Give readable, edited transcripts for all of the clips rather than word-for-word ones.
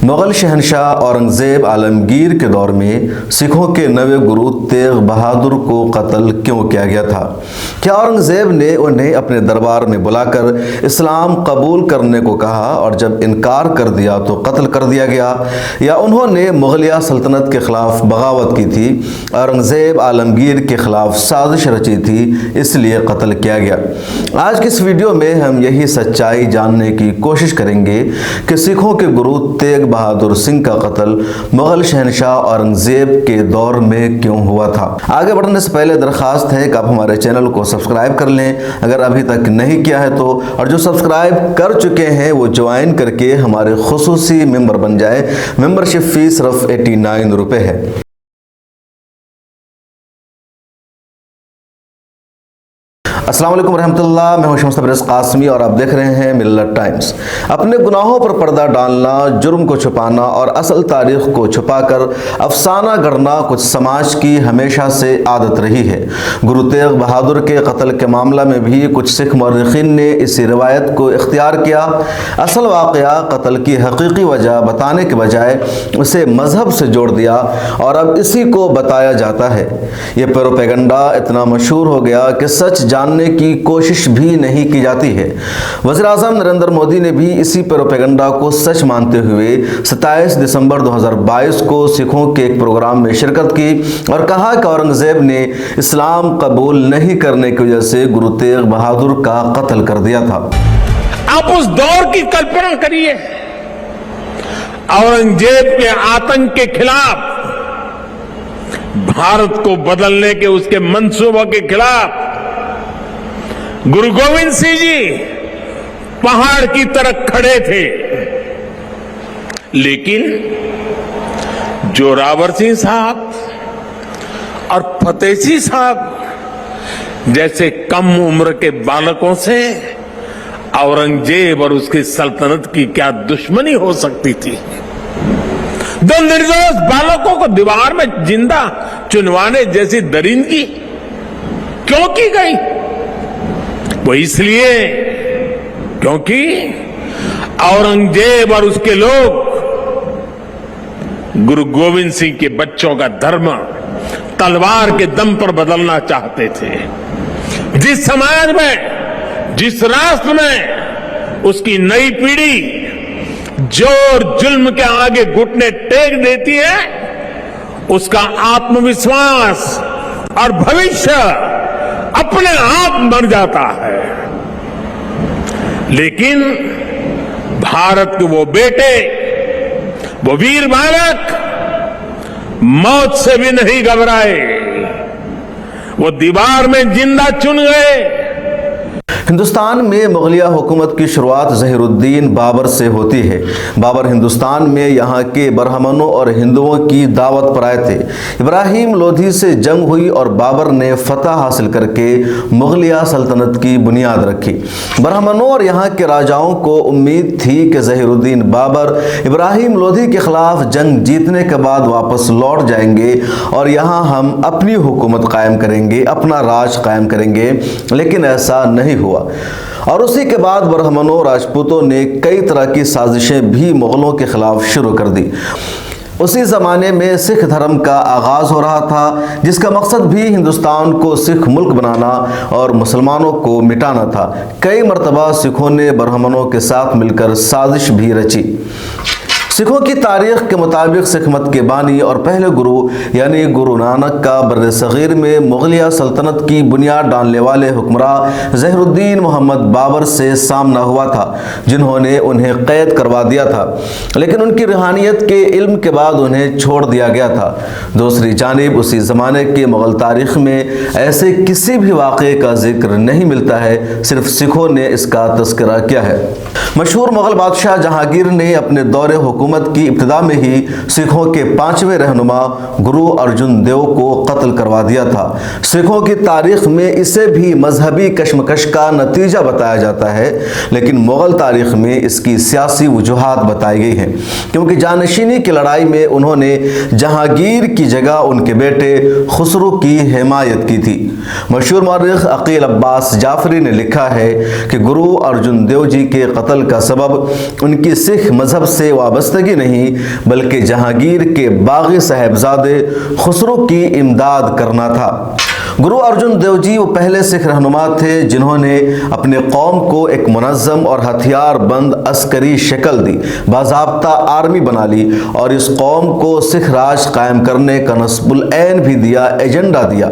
मुग़ल शहनशाह औरंगज़ेब आलमगीर के दौर में सिखों के नवे गुरु तेग बहादुर को कत्ल क्यों किया गया था? क्या औरंगज़ेब ने उन्हें अपने दरबार में बुलाकर इस्लाम कबूल करने को कहा और जब इनकार कर दिया तो कत्ल कर दिया गया, या उन्होंने मुग़लिया सल्तनत के ख़िलाफ़ बगावत की थी, औरंगज़ेब आलमगीर के ख़िलाफ़ साजिश रची थी, इसलिए कत्ल किया गया? आज की इस वीडियो में हम यही सच्चाई जानने की कोशिश करेंगे कि सिखों के गुरु तेग बहादुर सिंह का कत्ल मुग़ल शहनशाह औरंगज़ेब के दौर में क्यों हुआ था। आगे बढ़ने से पहले दरख्वास्त है कि आप हमारे चैनल को सब्सक्राइब कर लें अगर अभी तक नहीं किया है तो, और जो सब्सक्राइब कर चुके हैं वो ज्वाइन करके हमारे खुसूसी मेंबर बन जाए। मेंबरशिप फीस सिर्फ 89 रुपये है। अस्सलाम वालेकुम रहमतुल्लाह, मैं हूं शम्स तबरेज़ कासमी और आप देख रहे हैं मिल्लत टाइम्स। अपने गुनाहों पर पर्दा डालना, जुर्म को छुपाना और असल तारीख को छुपाकर अफसाना गढ़ना कुछ समाज की हमेशा से आदत रही है। गुरु तेग बहादुर के कत्ल के मामला में भी कुछ सिख मौरख़ीन ने इसी रिवायत को इख्तियार किया। असल वाक़या कत्ल की हकीकी वजह बताने के बजाय उसे मजहब से जोड़ दिया और अब इसी को बताया जाता है। ये प्रोपेगेंडा इतना मशहूर हो गया कि सच जानने की कोशिश भी नहीं की जाती है। वज़ीर-ए-आज़म नरेंद्र मोदी ने भी इसी प्रोपेगेंडा को सच मानते हुए 27 दिसंबर 2022 को सिखों के एक प्रोग्राम में शिरकत की और कहा कि औरंगज़ेब ने इस्लाम कबूल नहीं करने की वजह से गुरु तेग बहादुर का कत्ल कर दिया था। आप उस दौर की कल्पना करिए, औरंगजेब के आतंक के खिलाफ, भारत को बदलने के उसके मंसूबों के खिलाफ गुरु गोविंद सिंह जी पहाड़ की तरह खड़े थे, लेकिन जोरावर सिंह साहब और फतेह सिंह साहब जैसे कम उम्र के बालकों से औरंगजेब और उसकी सल्तनत की क्या दुश्मनी हो सकती थी। दो निर्दोष बालकों को दीवार में जिंदा चुनवाने जैसी दरिंदगी क्यों की गई? वो इसलिए क्योंकि औरंगजेब और उसके लोग गुरु गोविंद सिंह के बच्चों का धर्म तलवार के दम पर बदलना चाहते थे। जिस समाज में, जिस राष्ट्र में उसकी नई पीढ़ी जोर जुल्म के आगे घुटने टेक देती है, उसका आत्मविश्वास और भविष्य अपने आप मर जाता है। लेकिन भारत के वो बेटे, वो वीर बालक मौत से भी नहीं घबराए, वो दीवार में जिंदा चुन गए। हिंदुस्तान में मुग़लिया हुकूमत की शुरुआत ज़हीरुद्दीन बाबर से होती है। बाबर हिंदुस्तान में यहाँ के ब्राह्मणों और हिंदुओं की दावत पर आए थे। इब्राहिम लोधी से जंग हुई और बाबर ने फतह हासिल करके मुग़लिया सल्तनत की बुनियाद रखी। ब्राह्मणों और यहाँ के राजाओं को उम्मीद थी कि ज़हीरुद्दीन बाबर इब्राहिम लोधी के ख़िलाफ़ जंग जीतने के बाद वापस लौट जाएंगे और यहाँ हम अपनी हुकूमत कायम करेंगे, अपना राज कायम करेंगे, लेकिन ऐसा नहीं हुआ। और उसी के बाद ब्राह्मणों राजपूतों ने कई तरह की साजिशें भी मुग़लों के खिलाफ शुरू कर दी। उसी ज़माने में सिख धर्म का आगाज़ हो रहा था, जिसका मकसद भी हिंदुस्तान को सिख मुल्क बनाना और मुसलमानों को मिटाना था। कई मरतबा सिखों ने ब्राह्मणों के साथ मिलकर साजिश भी रची। सिखों की तारीख के मुताबिक सिख मत के बानी और पहले गुरु यानी गुरु नानक का बर्र सग़ीर में मुग़लिया सल्तनत की बुनियाद डालने वाले हुक्मरान ज़हीरुद्दीन मोहम्मद बाबर से सामना हुआ था, जिन्होंने उन्हें कैद करवा दिया था, लेकिन उनकी रूहानियत के इल्म के बाद उन्हें छोड़ दिया गया था। दूसरी जानिब उसी ज़माने के मुग़ल तारीख़ में ऐसे किसी भी वाक़े का जिक्र नहीं मिलता है, सिर्फ सिखों ने इसका तज़किरा किया है। मशहूर मुग़ल बादशाह जहांगीर ने अपने दौरे हुकूमत की इब्तिदा में ही सिखों के 5वें रहनुमा गुरु अर्जुन देव को कत्ल करवा दिया था। सिखों की तारीख में इसे भी मजहबी कशमकश का नतीजा बताया जाता है, लेकिन मुग़ल तारीख में इसकी सियासी वजूहात बताई गई हैं, क्योंकि जानशीनी की लड़ाई में उन्होंने जहांगीर की जगह उनके बेटे खुसरो की हिमायत की थी। مشہور مورخ عقیل عباس جعفری نے لکھا ہے کہ گرو ارجن دیو جی کے قتل کا سبب ان کی سکھ مذہب سے وابستگی نہیں بلکہ جہانگیر کے باغی صاحبزادے خسرو کی امداد کرنا تھا۔ گرو ارجن دیو جی وہ پہلے سکھ رہنما تھے جنہوں نے اپنے قوم کو ایک منظم اور ہتھیار بند عسکری شکل دی، باضابطہ آرمی بنا لی اور اس قوم کو سکھ راج قائم کرنے کا نصب العین بھی دیا، ایجنڈا دیا۔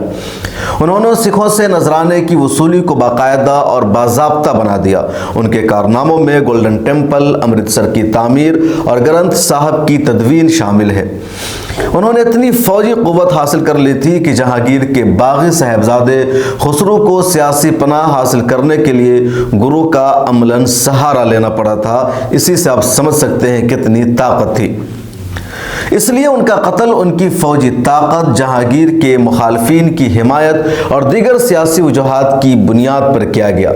انہوں نے سکھوں سے نذرانے کی وصولی کو باقاعدہ اور باضابطہ بنا دیا۔ ان کے کارناموں میں گولڈن ٹیمپل، امرتسر کی تعمیر اور گرنتھ صاحب کی تدوین شامل ہے۔ انہوں نے اتنی فوجی قوت حاصل کر لی تھی کہ جہانگیر کے باغی صاحبزادے خسرو کو سیاسی پناہ حاصل کرنے کے لیے گرو کا عملاً سہارا لینا پڑا تھا۔ اسی سے آپ سمجھ سکتے ہیں کتنی طاقت تھی۔ اس لیے ان کا قتل ان کی فوجی طاقت، جہانگیر کے مخالفین کی حمایت اور دیگر سیاسی وجوہات کی بنیاد پر کیا گیا۔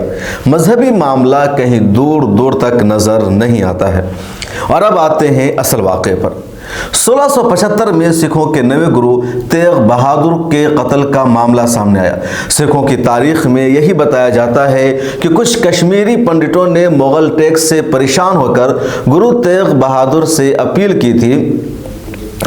مذہبی معاملہ کہیں دور دور تک نظر نہیں آتا ہے۔ اور اب آتے ہیں اصل واقعے پر۔ 1675 میں سکھوں کے نوے گرو تیغ بہادر کے قتل کا معاملہ سامنے آیا۔ سکھوں کی تاریخ میں یہی بتایا جاتا ہے کہ کچھ کشمیری پنڈتوں نے مغل ٹیکس سے پریشان ہو کر گرو تیغ بہادر سے اپیل کی تھی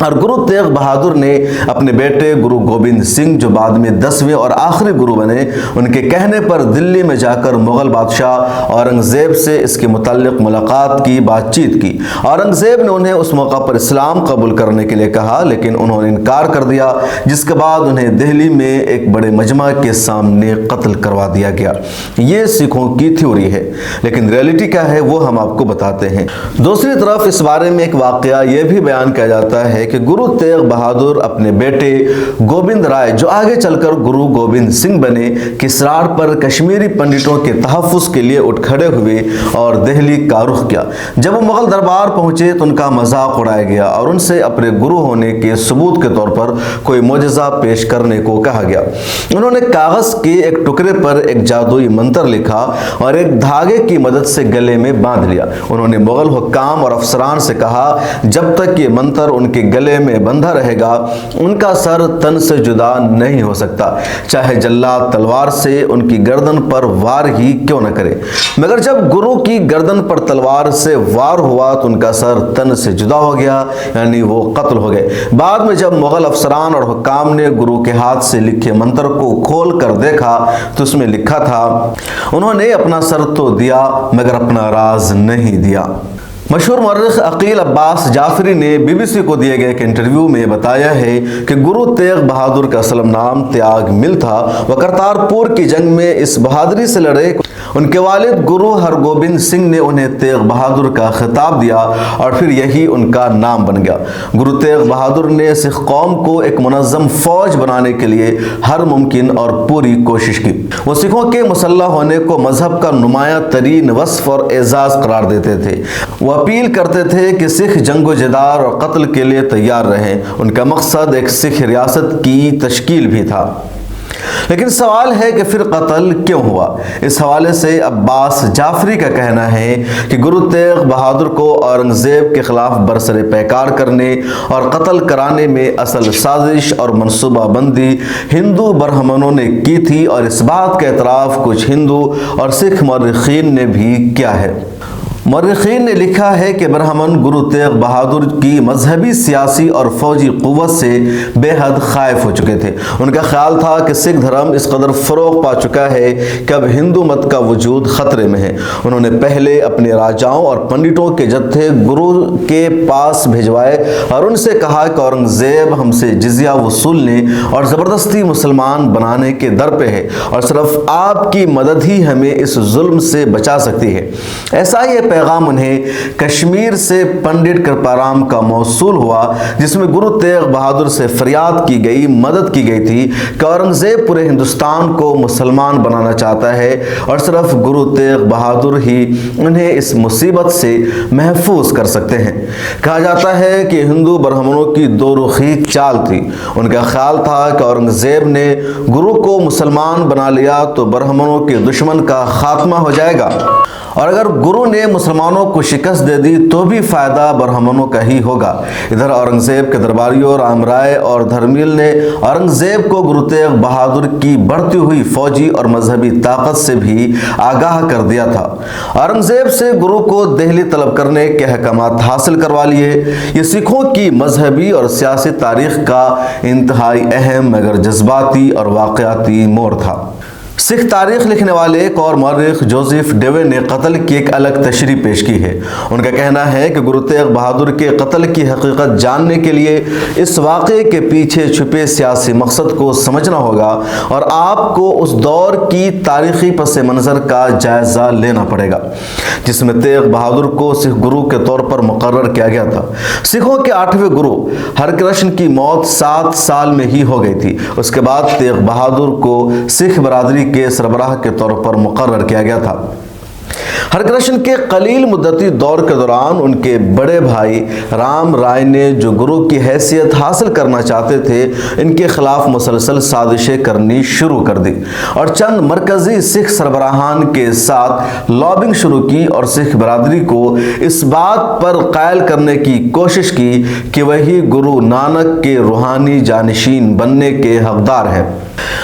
اور گرو تیغ بہادر نے اپنے بیٹے گرو گوبند سنگھ جو بعد میں 10ویں اور آخری گرو بنے، ان کے کہنے پر دلی میں جا کر مغل بادشاہ اورنگزیب سے اس کے متعلق ملاقات کی، بات چیت کی۔ اورنگزیب نے انہیں اس موقع پر اسلام قبول کرنے کے لیے کہا لیکن انہوں نے انکار کر دیا، جس کے بعد انہیں دہلی میں ایک بڑے مجمع کے سامنے قتل کروا دیا گیا۔ یہ سکھوں کی تھیوری ہے، لیکن ریئلٹی کیا ہے وہ ہم آپ کو بتاتے ہیں۔ دوسری طرف اس بارے میں ایک واقعہ یہ بھی بیان کیا جاتا ہے کہ گرو تیغ بہادر اپنے بیٹے گوبند رائے جو آگے چل کر گرو گوبند سنگھ بنے کے اصرار پر کشمیری پنڈتوں کے تحفظ کے لیے اٹھ کھڑے ہوئے اور دہلی کا رخ کیا۔ جب وہ مغل دربار پہنچے تو ان کا مذاق اڑایا گیا اور ان سے اپنے گرو ہونے کے ثبوت کے طور پر کوئی معجزہ پیش کرنے کو کہا گیا۔ انہوں نے کاغذ کے ایک ٹکڑے پر ایک جادوئی منتر لکھا اور ایک دھاگے کی مدد سے گلے میں باندھ لیا۔ انہوں نے مغل حکام اور افسران سے کہا جب تک یہ منتر ان کے گلے میں بندھا رہے گا ان کا سر تن سے جدا نہیں ہو سکتا، چاہے جلاد تلوار سے ان کی گردن پر وار ہی کیوں نہ کرے۔ مگر جب گرو کی گردن پر تلوار سے وار ہوا تو ان کا سر تن سے جدا ہو گیا، یعنی وہ قتل ہو گئے۔ بعد میں جب مغل افسران اور حکام نے گرو کے ہاتھ سے لکھے منتر کو کھول کر دیکھا تو اس میں لکھا تھا انہوں نے اپنا سر تو دیا مگر اپنا راز نہیں دیا۔ مشہور مورخ عقیل عباس جعفری نے BBC کو دیے گئے ایک انٹرویو میں بتایا ہے کہ گرو تیغ بہادر کا اصل نام تیاگ مل تھا۔ وہ کرتارپور کی جنگ میں اس بہادری سے لڑے۔ ان کے والد گرو ہرگوبند سنگھ نے انہیں تیغ بہادر کا خطاب دیا اور پھر یہی ان کا نام بن گیا۔ گرو تیغ بہادر نے سکھ قوم کو ایک منظم فوج بنانے کے لیے ہر ممکن اور پوری کوشش کی۔ وہ سکھوں کے مسلح ہونے کو مذہب کا نمایاں ترین وصف اور اعزاز قرار دیتے تھے۔ وہ اپیل کرتے تھے کہ سکھ جنگ و جدال اور قتل کے لیے تیار رہیں۔ ان کا مقصد ایک سکھ ریاست کی تشکیل بھی تھا۔ لیکن سوال ہے کہ پھر قتل کیوں ہوا؟ اس حوالے سے عباس جعفری کا کہنا ہے کہ گرو تیغ بہادر کو اورنگزیب کے خلاف برسر پیکار کرنے اور قتل کرانے میں اصل سازش اور منصوبہ بندی ہندو برہمنوں نے کی تھی، اور اس بات کا اعتراف کچھ ہندو اور سکھ مورخین نے بھی کیا ہے۔ مورخین نے لکھا ہے کہ برہمن گرو تیغ بہادر کی مذہبی، سیاسی اور فوجی قوت سے بے حد خائف ہو چکے تھے۔ ان کا خیال تھا کہ سکھ دھرم اس قدر فروغ پا چکا ہے کہ اب ہندو مت کا وجود خطرے میں ہے۔ انہوں نے پہلے اپنے راجاؤں اور پنڈتوں کے جتھے گرو کے پاس بھیجوائے اور ان سے کہا کہ اورنگزیب ہم سے جزیہ وصولنے اور زبردستی مسلمان بنانے کے در پہ ہے اور صرف آپ کی مدد ہی ہمیں اس ظلم سے بچا سکتی ہے۔ ایسا ہی پیغام انہیں کشمیر سے پنڈت کرپارام کا موصول ہوا، جس میں گرو تیغ بہادر سے فریاد کی گئی، مدد کی گئی تھی کہ اورنگزیب پورے ہندوستان کو مسلمان بنانا چاہتا ہے اور صرف گرو تیغ بہادر ہی انہیں اس مصیبت سے محفوظ کر سکتے ہیں۔ کہا جاتا ہے کہ ہندو برہمنوں کی دو رخی چال تھی۔ ان کا خیال تھا کہ اورنگزیب نے گرو کو مسلمان بنا لیا تو برہمنوں کے دشمن کا خاتمہ ہو جائے گا और अगर गुरु ने मुसलमानों को शिकस्त दे दी तो भी फ़ायदा ब्राह्मणों का ही होगा। इधर औरंगज़ेब के दरबारियों राम राय और धर्मिल ने औरंगज़ेब को गुरु तेग बहादुर की बढ़ती हुई फौजी और मजहबी ताकत से भी आगाह कर दिया था। औरंगज़ेब से गुरु को दिल्ली तलब करने के अहकामात हासिल करवा लिए। ये सिखों की मजहबी और सियासी तारीख का इंतहाई अहम मगर जज्बाती और वाक़याती मोड़ था। सिख तारीख लिखने वाले एक और मौरख जोसेफ डेवे ने कत्ल की एक अलग तशरीह पेश की है। उनका कहना है कि गुरु तेग बहादुर के कत्ल की हकीकत जानने के लिए इस वाक़े के पीछे छुपे सियासी मकसद को समझना होगा और आपको उस दौर की तारीखी पस मंज़र का जायज़ा लेना पड़ेगा जिसमें तेग बहादुर को सिख गुरु के तौर पर मुकर्रर किया गया था। सिखों के 8वें गुरु हरकृष्ण की मौत 7 साल में ही हो गई थी। उसके बाद तेग बहादुर को सिख बरादरी के सरबराह के तौर पर मुकर्रर किया गया था। हरकृष्ण के कलील मुद्दती दौर के दौरान उनके बड़े भाई राम राय ने जो गुरु की हैसियत हासिल करना चाहते थे इनके खिलाफ मुसलसल साजिशें करनी शुरू कर दी और चंद मरकजी सिख सरबराहान के साथ लॉबिंग शुरू की और सिख बरादरी को इस बात पर कायल करने की कोशिश की कि वही गुरु नानक के रूहानी जानशीन बनने के हकदार है।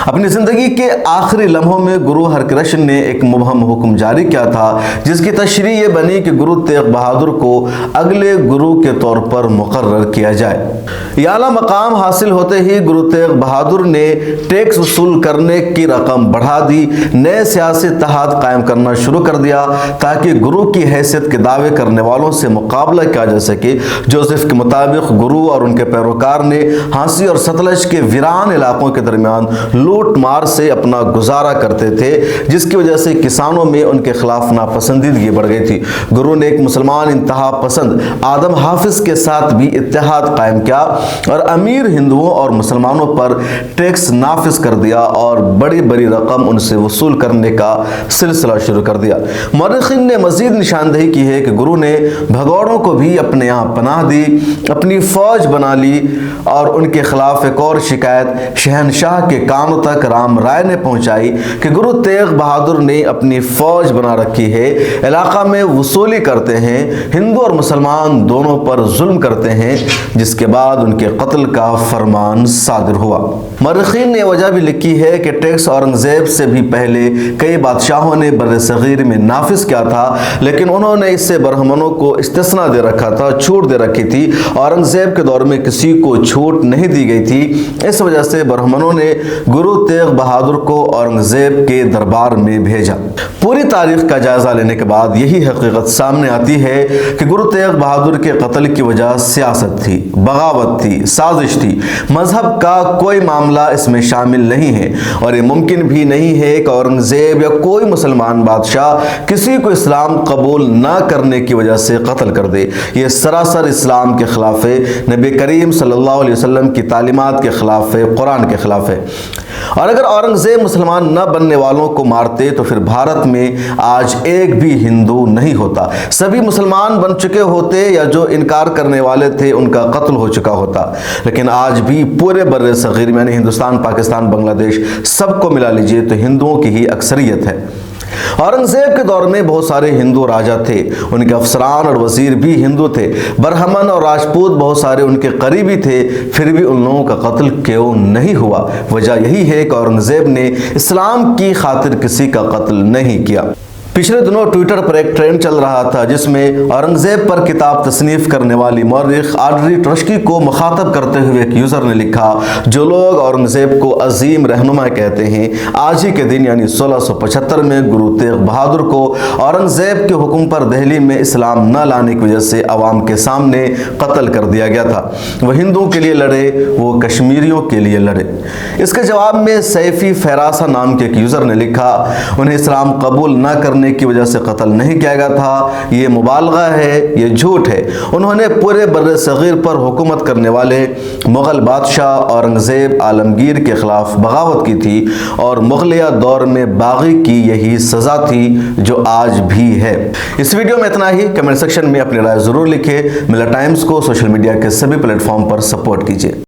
अपनी जिंदगी के आखिरी लम्हों में गुरु हरकृष्ण ने एक मुबहम हुक्म जारी किया था जिसकी तशरीह ये बनी कि गुरु तेग बहादुर को अगले गुरु के तौर पर मुकर्रर किया जाए। यह आला मकाम हासिल होते ही गुरु तेग बहादुर ने टैक्स वसूल करने की रकम बढ़ा दी, नए सियासी इत्तेहाद कायम करना शुरू कर दिया ताकि गुरु की हैसियत के दावे करने वालों से मुकाबला किया जा सके। जोसेफ के मुताबिक गुरु और उनके पैरोकार ने हांसी और सतलज के वीरान इलाकों के दरमियान लूट मार से अपना गुजारा करते थे जिसकी वजह से किसानों में उनके खिलाफ नापसंदीदगी बढ़ गई थी। गुरु ने एक मुसलमान इंतहा पसंद आदम हाफिज के साथ भी इत्तेहाद कायम किया और अमीर हिंदुओं और मुसलमानों पर टैक्स नाफिज कर दिया और बड़ी बड़ी रकम उनसे वसूल करने का सिलसिला शुरू कर दिया। मौरखीन ने मजीद निशानदेही की है कि गुरु ने भगौड़ों को भी अपने यहाँ पनाह दी, अपनी फौज बना ली और उनके खिलाफ एक और शिकायत शहनशाह के कानों तक राम राय ने पहुंचाई कि गुरु तेग बहादुर ने अपनी फौज बना रखी है, इलाका में वसूली करते हैं, हिंदू और मुसलमान दोनों पर जुल्म करते हैं, जिसके बाद उनके कत्ल का फरमान सादिर हुआ। मर्रखीन ने वजह भी लिखी है कि टैक्स औरंगजेब से भी पहले कई बादशाहों ने बर सगीर में नाफिज किया था लेकिन उन्होंने इससे ब्राह्मणों को इस्तिस्ना दे रखा था, छूट दे रखी थी। औरंगजेब के दौर में किसी को छूट नहीं दी गई थी। इस वजह से ब्राह्मणों ने गुरु तेग बहादुर को औरंगजेब के दरबार में भेजा। पूरी तारीख का जायजा लेने के बाद यही हकीकत सामने आती है कि गुरु तेग बहादुर के कत्ल की वजह सियासत थी, बगावत थी, साजिश थी। मजहब का कोई मामला इसमें शामिल नहीं है और ये मुमकिन भी नहीं है कि औरंगजेब या कोई मुसलमान बादशाह किसी को इस्लाम कबूल ना करने की वजह से कत्ल कर दे। ये सरासर इस्लाम के खिलाफ है, नबी करीम सल्लल्लाहु अलैहि वसल्लम की तालीमात के खिलाफ है, कुरान के खिलाफ है। और अगर औरंगजेब मुसलमान न बनने वालों को मारते तो फिर भारत में आज एक भी हिंदू नहीं होता। सभी मुसलमान बन चुके होते या जो इनकार करने वाले थे उनका कत्ल हो चुका होता। लेकिन आज भी पूरे बर्रे सगीर में यानी हिंदुस्तान, पाकिस्तान, बांग्लादेश सबको मिला लीजिए तो हिंदुओं की ही अक्सरियत है। औरंगजेब के दौर में बहुत सारे हिंदू राजा थे, उनके अफसरान और वजीर भी हिंदू थे। ब्राह्मण और राजपूत बहुत सारे उनके करीबी थे, फिर भी उन लोगों का कत्ल क्यों नहीं हुआ? वजह यही है कि औरंगजेब ने इस्लाम की खातिर किसी का कत्ल नहीं किया। पिछले दिनों ट्विटर पर एक ट्रेंड चल रहा था जिसमें औरंगजेब पर किताब तसनीफ करने वाली मौरख ऑड्री ट्रस्की को मुखातब करते हुए एक यूज़र ने लिखा, जो लोग औरंगजेब को अजीम रहनुमा कहते हैं, आज ही के दिन यानी 1675 में गुरु तेग बहादुर को औरंगजेब के हुक्म पर दिल्ली में इस्लाम न लाने की वजह से अवाम के सामने कत्ल कर दिया गया था। वो हिंदुओं के लिए लड़े, वो कश्मीरियों के लिए लड़े। इसके जवाब में सैफी फैरासा नाम के एक यूज़र ने लिखा, उन्हें इस्लाम कबूल न करने की वजह से कत्ल नहीं किया गया था, ये मुबालगा है, ये झूठ है। उन्होंने पूरे बर्रे सगीर पर हुकूमत करने वाले मुग़ल बादशाह औरंगजेब आलमगीर के खिलाफ बगावत की थी और मुग़लिया दौर में बागी की यही सज़ा थी जो आज भी है। इस वीडियो में इतना ही। कमेंट सेक्शन में अपनी राय ज़रूर लिखें। मिला टाइम्स को सोशल मीडिया के सभी प्लेटफॉर्म पर सपोर्ट कीजिए।